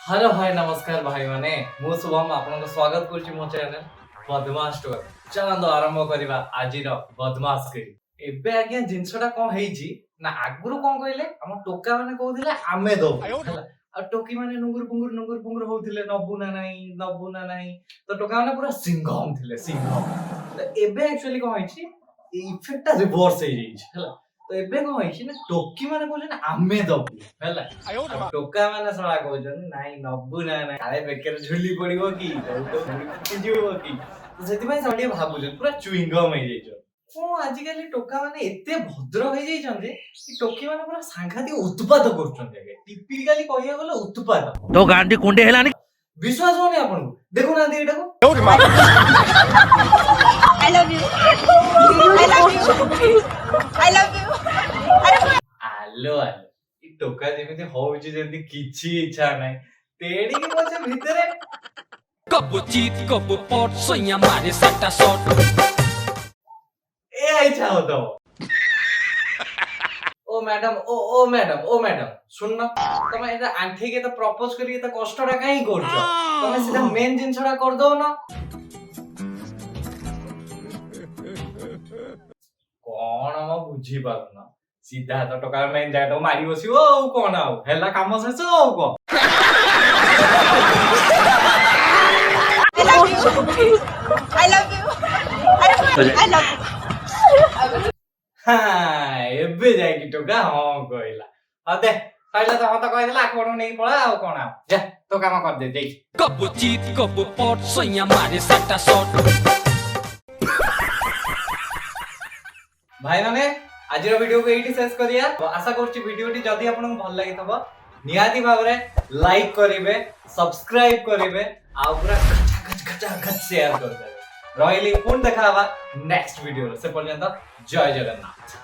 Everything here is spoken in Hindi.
हेलो हाय नमस्कार भाई माने मु शुभम आपन स्वागत करछि मो चैनल बदमाश स्टोर। चलंदो आरंभ करिबा आजिर बदमाश करी। एबे आज्ञा जिंसटा कोन हेइछि ना आगुरु कोन कहले हम टोका माने कहउथिले आमे दो हला आ टोकी माने नुंगुर पुंगुर होउथिले नबु ना नाही तो टोका माने पूरा सिंघम थिले सिंघम। तो एबे एक्चुअली कोन हेइछि इफेक्टटा रिवर्स हे जाइछि हला। तो एबे कोन हेइछि ना टोकी माने कहले आमे दबु हला आ टोका माने सळा कहउछन नाही नबु ना नाही काले बेकर झुली पड़िबो की तो मुड़ी जीवो की तो सेति भाई सळी भाबुछन पूरा चुइंगम हे जाइछो। ओ आजिकाली टोका माने एते भद्र हे जाइछन जे कि टोकी माने पूरा सांघाती उत्पाद करछन जे टिपिकली कहिया गले उत्पाद तो गांडी कुंडे हेलानी विश्वास होने आपन देखु ना एटा को I love you. I love you. I love you. आलो आलो ई टोका जेमिति होउछि जेमिति किछि इच्छा नाही तेडी के पछे भितरे कबो चीत कबो पॉट सोया मारे सट्टा शॉट ए इच्छा होतो। ओ मैडम सुन ना तमे एटा आंठी के तो प्रपोज करी तो कष्टटा काई करछो तमे सीधा मेन जिंसटा कर दो ना कोन हम बुझी पारुना सीधा तो टोका मेन जाटो मारी बसियो औ कोन आउ हेला काम सेस औ को I love you. I love you. हां एबे जाय की टोका हां कहला आ दे कहला तो हता कहला कोन नै पळा औ कोन आउ जा तो काम कर दे देख कबो चीत कबो पॉट सोया मारे सट्टा शॉट भाई माने आजिर वीडियो को एठी शेष करिया तो आशा करछि वीडियोटी जदी आपन भल लागि तबा निहाती भाबरे लाइक करिवे सब्सक्राइब करिवे आ पूरा गच शेयर कर देबे रहिली पुन देखावा नेक्स्ट वीडियो से पर्यंत जय जगन्नाथ।